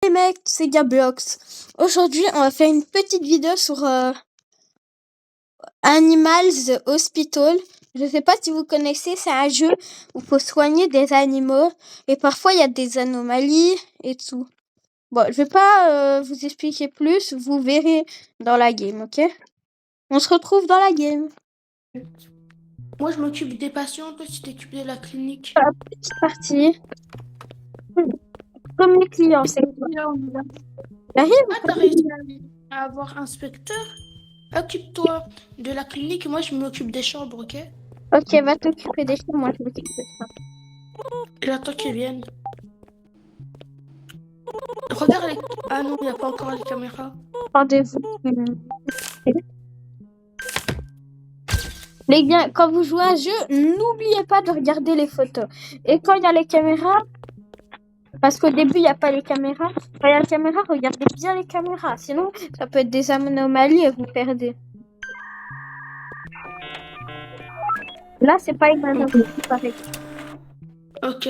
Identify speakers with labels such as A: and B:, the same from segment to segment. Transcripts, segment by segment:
A: Hey mec, c'est Gablox. Aujourd'hui, on va faire une petite vidéo sur Animals Hospital. Je sais pas si vous connaissez, c'est un jeu où il faut soigner des animaux et parfois il y a des anomalies et tout. Bon, je vais pas vous expliquer plus, vous verrez dans la game, ok? On se retrouve dans la game.
B: Moi, je m'occupe des patients, toi, tu t'occupes de la clinique.
A: Petite partie. Premier client, c'est quoi?
B: Là, on est là.
A: Il arrive ou
B: Ah,
A: pas?
B: t'as réussi à avoir inspecteur? Occupe-toi de la clinique, moi, je m'occupe des chambres, ok?
A: Ok, va t'occuper des choses, moi je m'occupe de ça.
B: J'attends qu'ils viennent. Regarde les... Ah non, il n'y a pas encore les caméras.
A: Rendez-vous. Les gars, quand vous jouez à un jeu, n'oubliez pas de regarder les photos. Et quand il y a les caméras, parce qu'au début, il n'y a pas les caméras, quand il y a les caméras, regardez bien les caméras. Sinon, ça peut être des anomalies et vous perdez. Là, c'est pas une anomalie, pareil.
B: Ok.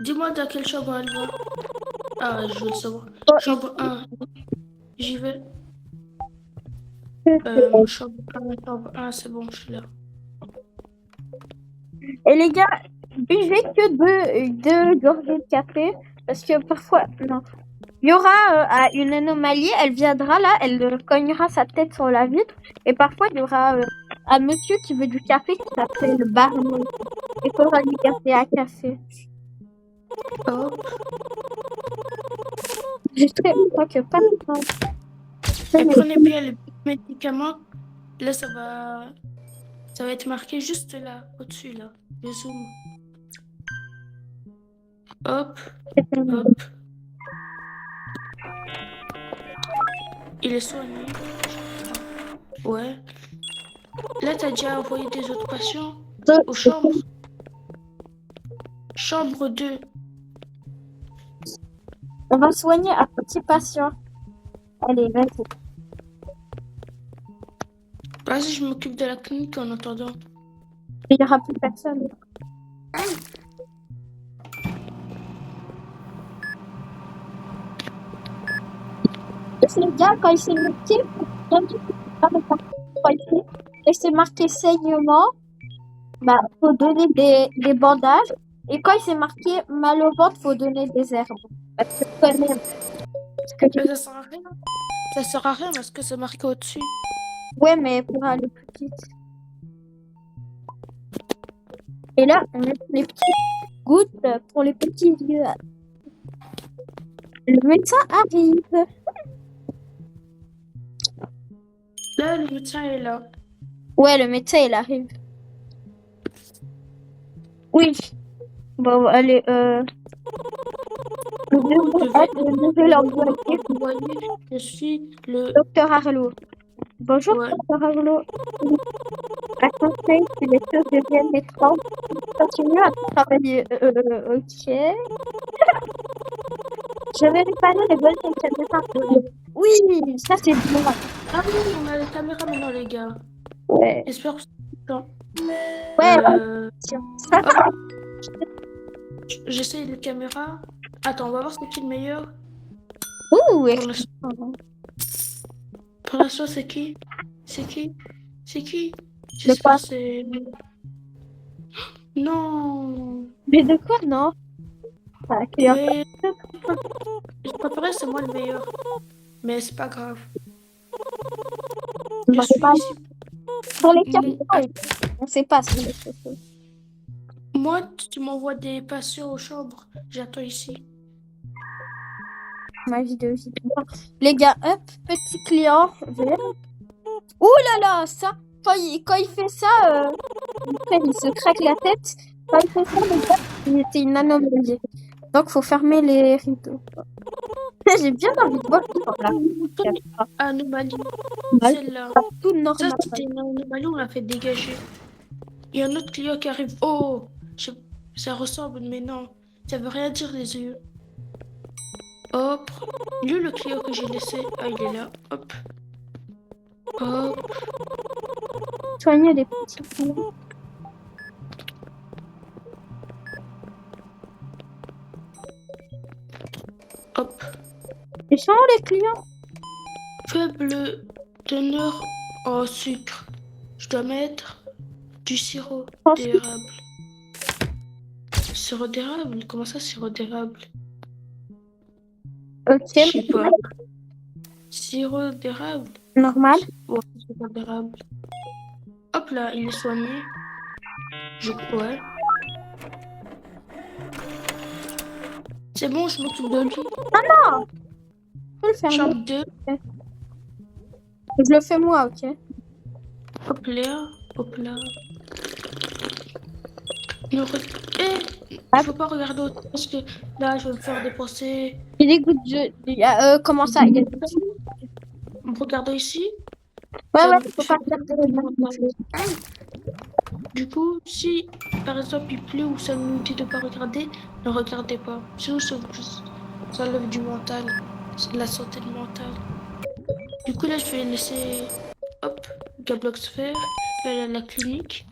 B: Dis-moi dans quelle chambre elle va. Ah, je veux le savoir.
A: Oh,
B: Chambre 1. J'y vais. Chambre 1, c'est bon, je suis là.
A: Et les gars, buvez que deux gorgées de café, parce que parfois, non. Il y aura une anomalie, elle viendra là, elle cognera sa tête sur la vitre, et parfois il y aura un monsieur qui veut du café qui s'appelle le barman. Il faudra lui garder un café.
B: Hop.
A: Je très longtemps que pas de temps.
B: Et prenez bien les médicaments. Là, ça va être marqué juste là, au-dessus, là. Le zoom. Hop, hop. Il est soigné. Ouais. Là, t'as déjà envoyé des autres patients aux chambres. Chambre 2.
A: On va soigner un petit patient. Allez, vas-y.
B: Vas-y, je m'occupe de la clinique en attendant.
A: Il n'y aura plus personne. Et c'est bien quand il s'est marqué, et c'est marqué saignement, bah, faut donner des bandages. Et quand il s'est marqué mal au ventre, faut donner des herbes. Parce que quand même,
B: Mais ça sert à rien. Ça sert à rien parce que c'est marqué au-dessus.
A: ouais, mais pour aller plus vite. Et là, on met les petites gouttes pour les petits yeux. Le médecin arrive.
B: Là, le médecin est là.
A: Ouais, le médecin, il arrive. Oui. Bon, allez, nous devons être le nouvel employé,
B: Vous voyez, je suis le...
A: docteur Arlo. Bonjour,
B: Ouais.
A: docteur Arlo. À conseil, si les choses deviennent étranges, continue à travailler. Ok. Je vais réparer les bonnes caméras. Oui, ça c'est bien.
B: Ah oui, on a les caméras maintenant, les gars.
A: Ouais.
B: J'espère que c'est bon.
A: Ouais,
B: Hop,
A: ça.
B: j'essaye les caméras. Attends, on va voir c'est qui le meilleur.
A: Ouh,
B: Pour l'instant, pour l'instant, c'est qui? C'est qui? C'est qui?
A: de
B: J'espère
A: quoi?
B: que c'est... Non.
A: Mais de quoi, non? Ah, client.
B: Mais je préférais c'est moi le meilleur. Mais c'est pas grave. Je
A: Bah, c'est
B: suis
A: pas
B: ici.
A: pour les
B: Mon-
A: caméras. On sait pas si les choses.
B: Moi, tu m'envoies des patients aux chambres. J'attends ici.
A: Ma vidéo, j'y comprends pas. Les gars, hop, petit client. Vert. Ouh là là, ça, quand il fait ça, après, il se craque la tête. Quand il fait ça, les gars, c'est une anomalie. Donc, faut fermer les rideaux. J'ai bien envie de voir tout là.
B: Anomalie.
A: Mal.
B: Celle-là.
A: Tout
B: Ça,
A: normal.
B: c'était une anomalie, on l'a fait dégager. Il y a un autre client qui arrive. Oh, ça ressemble, mais non. Ça veut rien dire, les yeux. Hop. Lui, le client que j'ai laissé. Ah, il est là. Hop. Hop.
A: Soigner les petits clients.
B: Hop.
A: Ils sont où les clients?
B: Faible teneur en sucre. Je dois mettre du sirop
A: Ensuite,
B: d'érable. Sirop d'érable? Comment ça, sirop d'érable?
A: ok,
B: Je sais pas. Sirop d'érable?
A: normal.
B: Ouais, sirop d'érable. Hop là, il est soigné. Je crois. C'est bon, je m'occupe de lui.
A: Je peux le faire moi.
B: Chambre 2.
A: Je le fais moi, ok.
B: Hop là. Hop là. Il faut pas regarder autant parce que là, je vais me faire dépenser.
A: Il y a des gouttes comment ça? Il y a des gouttes.
B: Regardez ici.
A: Ouais,
B: Ça
A: ouais,
B: me
A: faut
B: fait
A: pas faire
B: Du coup, si par exemple il pleut ou ça nous dit de pas regarder, ne regardez pas. Sinon, ça enlève du mental, c'est de la santé mentale. Du coup, là, je vais laisser hop, Gablox faire. Je vais aller à la clinique.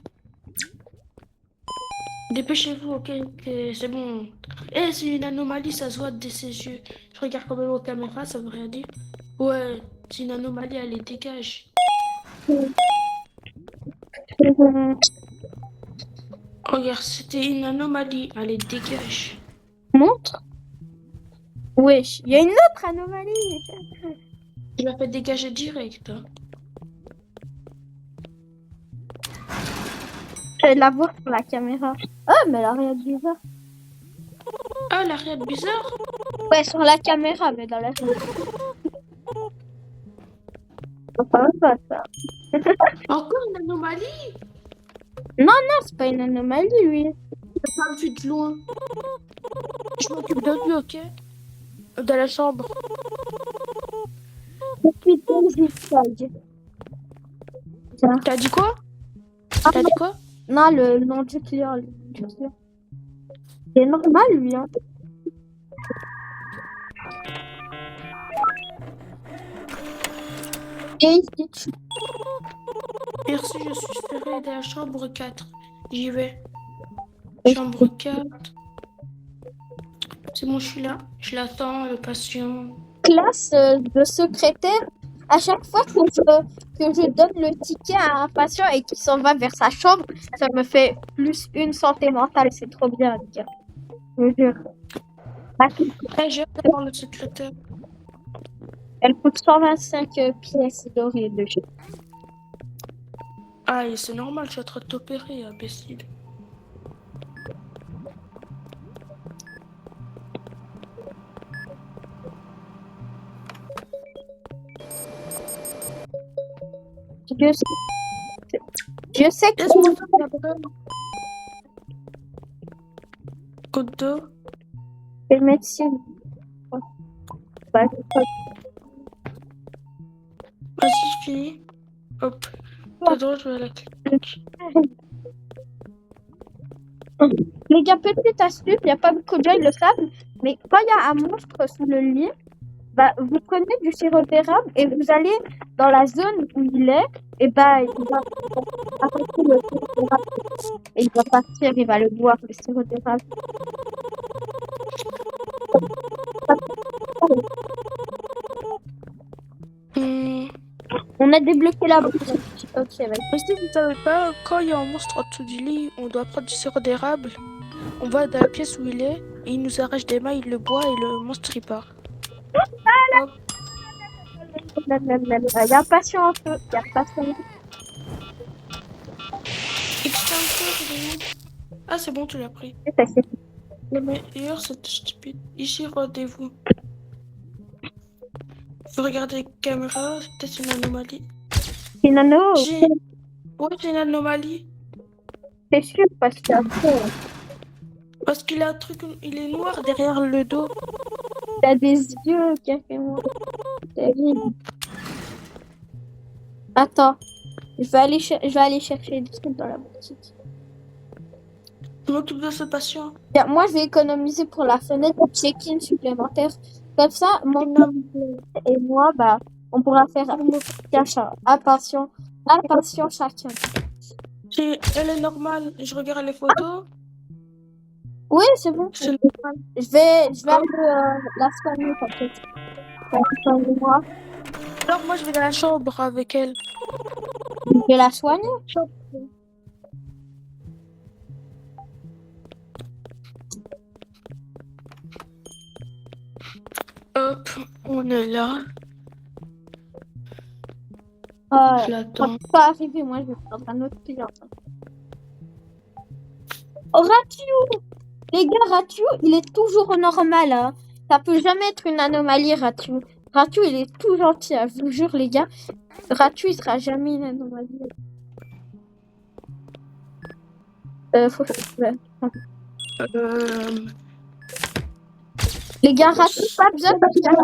B: Dépêchez-vous, ok, que c'est bon. Eh, c'est une anomalie, ça se voit de ses yeux. Je regarde quand même aux caméras, ça veut rien dire. Ouais, c'est une anomalie, allez, dégage. Regarde, c'était une anomalie, allez, dégage.
A: Montre. Wesh, il y a une autre anomalie.
B: Je la fais dégager direct. Hein.
A: Je vais la voir sur la caméra. Oh, mais elle a rien de bizarre.
B: Ah, la rien de bizarre.
A: Ouais, sur la caméra, mais dans la vie. Pas ça.
B: Encore une anomalie.
A: Non, c'est pas une anomalie, lui.
B: J'ai pas vu de loin. Je m'occupe de lui, ok? Dans la chambre.
A: Depuis 2016. Tiens.
B: T'as dit quoi? T'as dit quoi?
A: Non, le nom du client. C'est normal, lui. Hein. Et ici.
B: Merci, je suis ferré dans la chambre 4. J'y vais. Chambre 4. C'est bon, je suis là. Je l'attends, le patient.
A: Classe de secrétaire. À chaque fois que je donne le ticket à un patient et qu'il s'en va vers sa chambre, ça me fait plus une santé mentale. C'est trop bien à dire. Je vous jure.
B: J'ai hâte d'avoir le secrétaire.
A: Elle coûte 125 pièces dorées de chez.
B: Ah, et c'est normal, je suis en train de t'opérer, imbécile.
A: Je sais que
B: Laisse-moi faire la bonne. Côte d'eau.
A: c'est médecine. Bah,
B: Vas-y, fini. Hop. T'as droit, je vais à la clinique.
A: les gars, petite astuce, il n'y a pas beaucoup de gens qui le savent, mais quand il y a un monstre sous le lit, bah, vous prenez du sirop d'érable et vous allez dans la zone où il est, et bah, il va arrêter le sirop d'érable. Et il va partir, il va le boire, le sirop d'érable. On a débloqué la bouche. Ok, vas-y.
B: Mais si vous savez pas, quand il y a un monstre en dessous du lit, on doit prendre du sirop d'érable. On va dans la pièce où il est, et il nous arrache des mains, il le boit et le monstre il part. Hop.
A: Il y a patient en feu. Il y a patient.
B: Extincteur, il est où? Ah, c'est bon, tu l'as pris.
A: C'est
B: Le meilleur, c'est stupide. Ici, rendez-vous. Faut regarder les caméras, c'est peut-être une anomalie.
A: une nano.
B: Ouais, c'est une anomalie.
A: C'est sûr parce qu'après,
B: Parce qu'il a un truc, il est noir derrière le dos.
A: il a des yeux carrément. Terrible. Attends. Je vais aller chercher des trucs dans la boutique.
B: Je m'occupe de ce patient.
A: Bien, moi, je vais économiser pour la fenêtre de check-in supplémentaire. Comme ça, mon homme et moi, bah, on pourra faire un patient chacun.
B: Elle est normale. Je regarde les photos.
A: Oui, c'est bon.
B: C'est normal.
A: Je vais aller la scanner, t'inquiète. Moi,
B: Alors moi je vais dans la chambre avec elle.
A: je vais la soigner.
B: Hop, on est là.
A: Quand
B: Je l'attends.
A: tu vas arriver, moi, je vais prendre un autre client. Oh, Ratu! Les gars, Ratu, il est toujours normal. Hein. Ça peut jamais être une anomalie, Ratu. Ratu, il est tout gentil, hein, je vous jure, les gars. Ratu, il sera jamais une anomalie. Faut... ouais.
B: Euh,
A: Les gars, Ratu, pas besoin de faire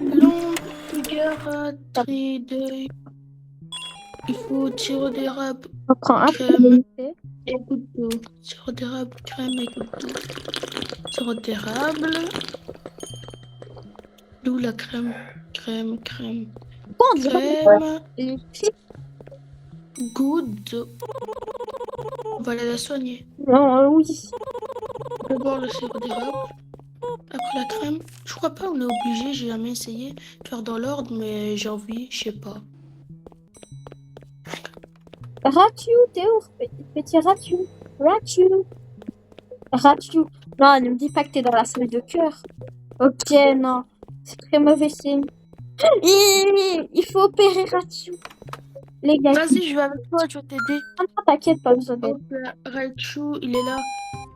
B: Long garaterie d'œil. Il faut sirop d'érable,
A: On prend un
B: crème
A: peu.
B: et goutte d'eau. Sirop d'érable, crème et goutte d'eau. Sirop d'érable. D'où la crème? Crème.
A: Pourquoi on dirait
B: Crème,
A: les filles?
B: goutte d'eau. On va aller la soigner.
A: Non, oui.
B: D'abord le sirop d'érable. Après la crème. Je crois pas on est obligé, j'ai jamais essayé de faire dans l'ordre, mais j'ai envie, je sais pas.
A: Ratu, t'es où, petit Ratu? Ratu. Non, ne me dis pas que t'es dans la salle de cœur. Ok, non. C'est très mauvais signe. Il faut opérer Ratu. Les gars,
B: Vas-y, je vais avec toi, je vais t'aider.
A: non, t'inquiète, pas besoin d'aide.
B: Hop là, Raichu, il est là.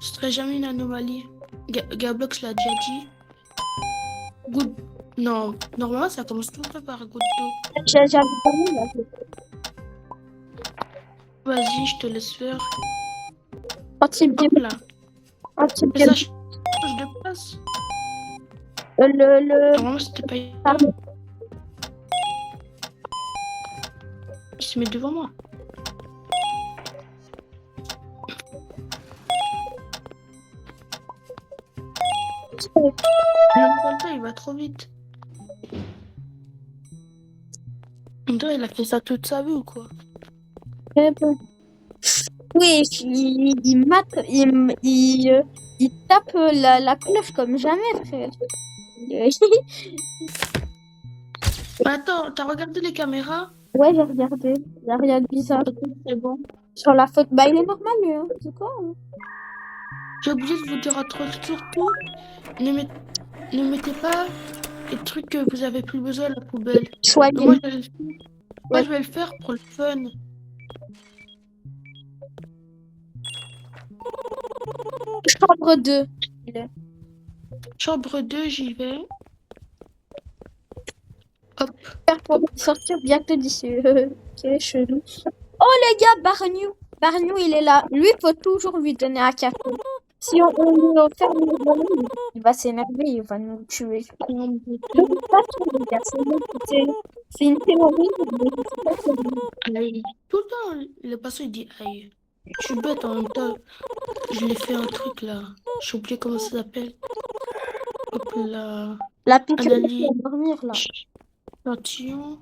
B: Ce serait jamais une anomalie. Gablox l'a déjà dit. Good. Non, normalement ça commence tout le temps par goutte d'eau.
A: J'avais pas mis là.
B: Vas-y, je te laisse faire.
A: Anti-biologie.
B: Hop là. Et ça
A: Anti-biologie.
B: change de place.
A: Le...
B: Normalement c'était pas.
A: Pardon.
B: Il se met devant moi. Le Volta, il va trop vite. On dirait il a fait ça toute sa vie ou quoi?
A: Oui, il tape la cloche comme jamais, frère.
B: Attends, t'as regardé les caméras?
A: Ouais, j'ai regardé. Il n'y a rien de bizarre.
B: C'est bon.
A: Sur la faute, bah il est normal lui, hein. C'est quoi? Hein.
B: J'ai oublié de vous dire un truc, surtout, ne mettez pas les trucs que vous avez plus besoin à la poubelle.
A: Soigné.
B: Moi, je vais le faire pour le fun.
A: Chambre 2.
B: Chambre 2, j'y vais. Hop.
A: Faire pour sortir bientôt d'ici. Ok, chelou. Oh les gars, Bargnou. Bargnou, il est là. Lui, faut toujours lui donner un café. Si on lui offre le bonhomme, il va s'énerver, il va nous tuer.
B: Chambre
A: Je sais pas trop, les gars. C'est une théorie, mais je sais pas si
B: deux. Aïe. Tout le temps, le passé il dit aïe. Je suis bête en même temps. Je l'ai fait un truc là. J'ai oublié comment ça s'appelle. Hop là.
A: la piqûre
B: Analyse.
A: pour dormir là.
B: Échantillon.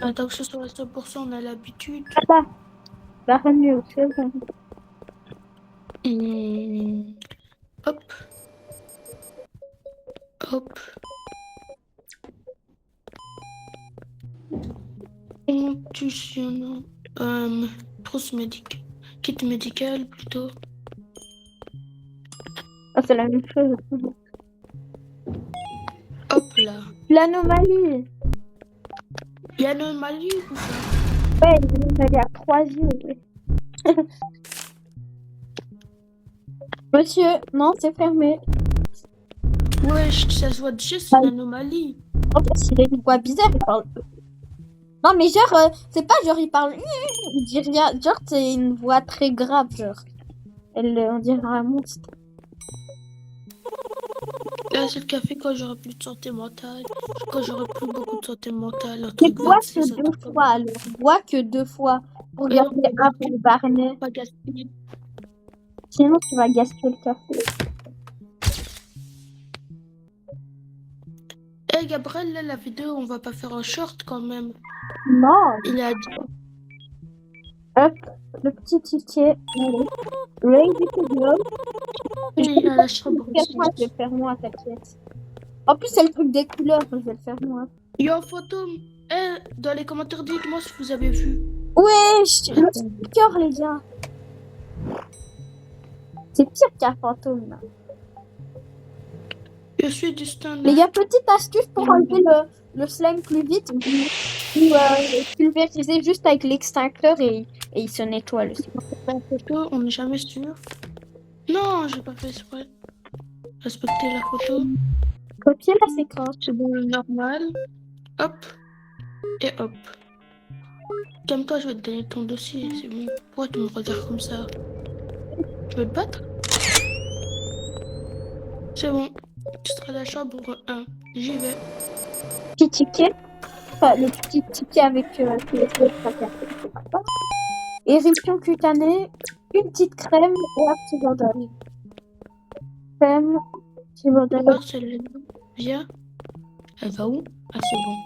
B: Attends que ce soit à 100%, on a l'habitude.
A: Ah bah, Bargnou, c'est bon.
B: Hop. Hop. Contusionnant. Trousse médicale. Kit médical plutôt.
A: Ah, c'est la même chose.
B: Hop là.
A: L'anomalie.
B: Il y a une anomalie ou ça?
A: Ouais, l'anomalie à 3 yeux. Monsieur, non, c'est fermé.
B: Wesh, ça se voit déjà, c'est une anomalie.
A: En fait, il a une voix bizarre, il parle. Non, mais genre, c'est pas genre il parle. Il dit rien. Genre, c'est une voix très grave, genre. On dirait un monstre.
B: Là, c'est le café quand j'aurai plus de santé mentale. Quand j'aurai plus beaucoup de santé mentale. Un
A: Mais
B: truc
A: bois
B: 26,
A: que
B: un
A: 2
B: truc comme
A: fois, alors. Bois que 2 fois. Pour
B: ça.
A: garder un peu le barnet.
B: Pas gaspiller.
A: Sinon, tu vas gaspiller le café.
B: Eh Gabriel, là, la vidéo, on va pas faire un short quand même.
A: Non.
B: Il a dit.
A: Hop, le petit ticket. Ready to go.
B: Et à la chambre
A: Moi, je vais le faire moi, t'inquiète. En plus, c'est le truc des couleurs, je vais le faire moi.
B: Yo, fantôme. Dans les commentaires, dites-moi si vous avez vu.
A: Wesh, le cœur, les gars. C'est pire qu'un fantôme, là.
B: Je suis du stand.
A: Les gars, petite astuce pour enlever le slime plus vite. Vous pulvérisez juste avec l'extincteur et il se nettoie le slime.
B: La photo, on n'est jamais sûr. Non, j'ai pas fait exprès. Respecter la photo.
A: Copier la séquence.
B: C'est bon, normal. Hop. Et hop. Comme toi, je vais te donner ton dossier. C'est bon. Pourquoi tu me regardes comme ça? Tu veux te battre? C'est bon. Tu seras à la chambre 1. J'y vais.
A: Petit ticket. Enfin, le petit ticket avec les autres. Éruption cutanée. Une petite crème et un petit bandage. Crème. Petit bandage.
B: Marcel, viens. Elle va où? Ah, c'est bon.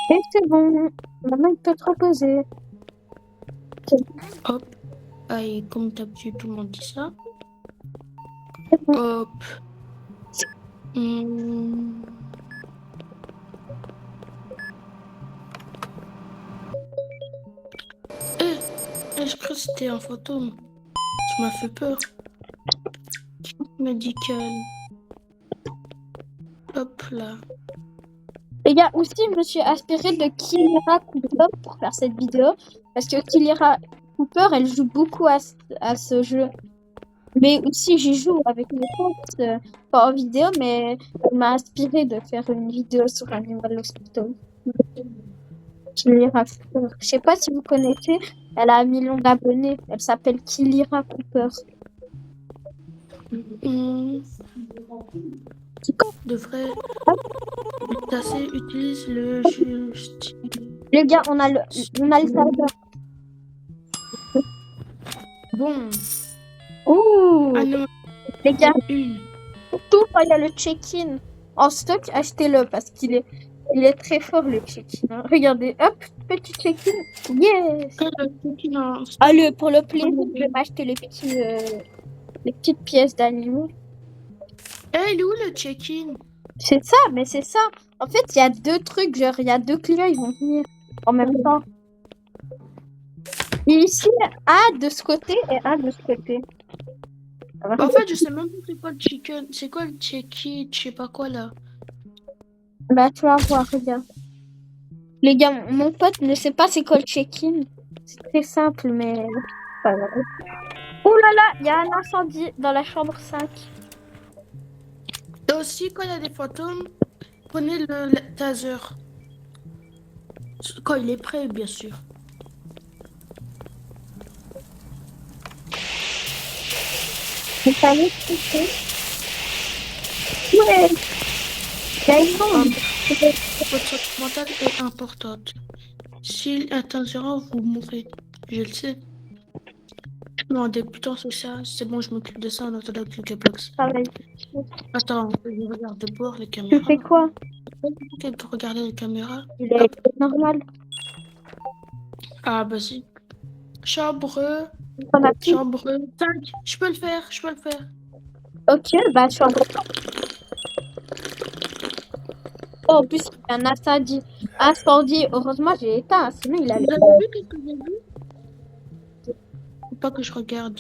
A: Et c'est bon. Maintenant, il peut te reposer.
B: Hop. Ah, et comme d'habitude, tout le monde dit ça.
A: C'est bon.
B: Hop. Je crois que c'était un fantôme. Tu m'as fait peur. Médical. Hop là.
A: Les gars, aussi, je me suis inspirée de Killera Cooper pour faire cette vidéo. Parce que Killera Cooper, elle joue beaucoup à ce jeu. Mais aussi, j'y joue avec mes potes, pas en vidéo, mais elle m'a inspirée de faire une vidéo sur Animal Hospital. Killera Cooper. Je sais pas si vous connaissez, elle a 1 million d'abonnés. Elle s'appelle Killera Cooper.
B: Devrait assez utilise le juste.
A: Les gars, on a le serveur.
B: Bon.
A: Ouh,
B: Ah non.
A: les gars,
B: Une.
A: surtout quand il y a le check-in en stock, achetez-le parce qu'il est très fort le check-in. Regardez, hop, petit check-in. Yes. Allez, pour le plaisir, je vais m'acheter les petites pièces d'animaux.
B: Il est où le check-in?
A: C'est ça, mais c'est ça. En fait, il y a 2 trucs, genre, il y a 2 clients, ils vont venir en même temps. Et ici, un de ce côté et un de ce côté.
B: En fait, je sais même pas c'est quoi le chicken. C'est quoi le check-in? Je sais pas quoi là.
A: Bah, tu vas voir, regarde. Les gars, mon pote ne sait pas c'est quoi le check-in. C'est très simple, mais... Pas grave. Ouh là là, il y a un incendie dans la chambre 5.
B: Et aussi, quand il y a des fantômes, prenez le taser. Quand il est prêt, bien sûr.
A: Vous savez ce que c'est? Ouais. Il y a une bombe.
B: Votre santé mentale est importante. S'il atteint 0, vous mourrez. Je le sais. Non, débutant social, c'est bon, je m'occupe de ça en attendant que Gablox.
A: Pareil.
B: Attends, je regarde d'abord les caméras.
A: Tu fais quoi?
B: Peut-être regarder les caméras.
A: Il est normal.
B: Ah, vas-y. Chambre
A: On a plus.
B: Chambre 5. Je peux le faire, je peux le faire.
A: Ok, bah chambre. Oh, en plus, il y a un incendie. Incendie. Heureusement, j'ai éteint. Sinon, il avait...
B: Vous avez vu qu'est-ce que j'ai vu? Faut pas que je regarde.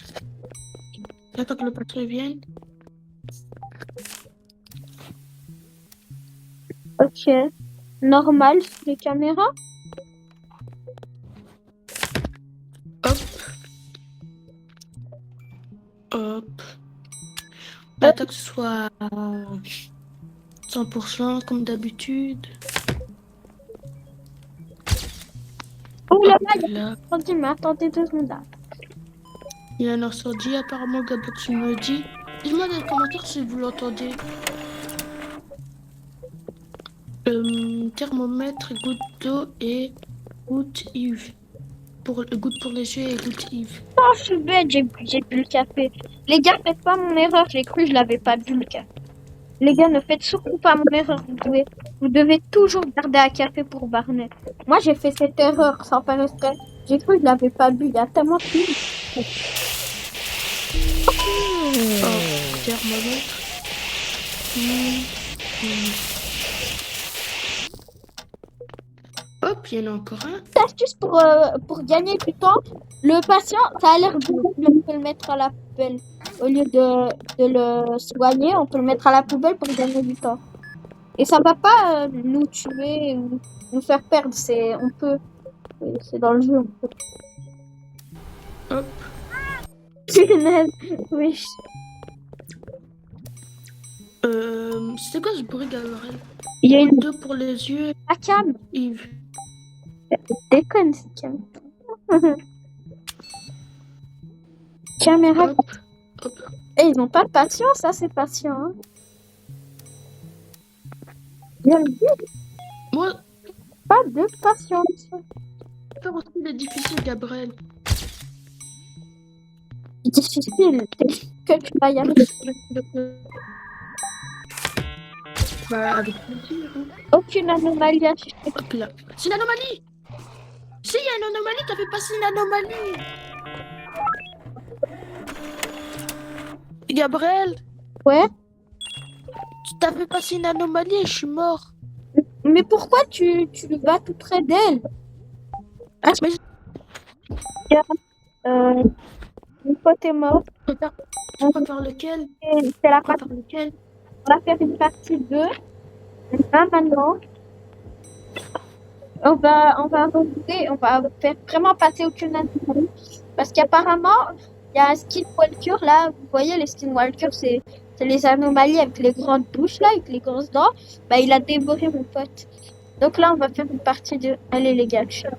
B: J'attends que le patron vienne.
A: Ok. Normal sur les caméras.
B: Hop. Hop. J'attends que ce soit 100% comme d'habitude.
A: Oh là
B: Hop
A: là, il y a
B: là.
A: un incendie, mais attendez 2 secondes. Là.
B: Il y a un incendie, apparemment Gablox me dit. Dites-moi dans les commentaires si vous l'entendez. Thermomètre, goutte d'eau et goutte Yves. Goutte pour les yeux et goutte Yves.
A: Oh, je suis bête, j'ai bu le café. Les gars, faites pas mon erreur, j'ai cru que je l'avais pas bu le café. Les gars, ne faites surtout pas mon erreur. Vous devez toujours garder un café pour Barney. Moi, j'ai fait cette erreur sans faire exprès. J'ai cru que je l'avais pas bu. Il y a tellement de filles.
B: Thermomètre. Hmm, hmm. Hop, il y en a encore un.
A: Astuce pour gagner du temps. Le patient, ça a l'air bon. On peut le mettre à la poubelle. Au lieu de le soigner, on peut le mettre à la poubelle pour gagner du temps. Et ça va pas nous tuer ou nous faire perdre. C'est dans le jeu. On peut.
B: Hop.
A: Punaise, oui.
B: C'était quoi ce bruit, Gabriel?
A: Il y a une
B: Deux pour les yeux.
A: cam.
B: Yves.
A: Déconne, cette cam. Caméra.
B: Hop. Hop.
A: Et ils n'ont pas de patience, ça, c'est patient. Hein. Il y a
B: Moi,
A: pas de patience.
B: faire aussi les difficiles, Gabriel.
A: C'est difficile. Que tu vas y arriver.
B: Bah, avec plaisir. Hein.
A: Aucune anomalie à suspecter.
B: Hop là. C'est une anomalie! Si, il y a une anomalie, t'as fait passer une anomalie! Gabriel,
A: Ouais.
B: tu t'as fait passer une anomalie et je suis mort.
A: Mais pourquoi tu vas tout près d'elle?
B: Ah, mais
A: Une fois t'es mort.
B: tu préfères lequel?
A: C'est la
B: Tu
A: partie.
B: préfères lequel?
A: On va faire une partie 2. Là, maintenant. On va rejouer, on va faire vraiment passer aucune anomalie. Parce qu'apparemment, il y a un skinwalker là. Vous voyez, les skinwalkers, c'est les anomalies avec les grandes bouches là, avec les grosses dents. Bah, il a dévoré mon pote. Donc là, on va faire une partie 2. Allez, les gars, ciao.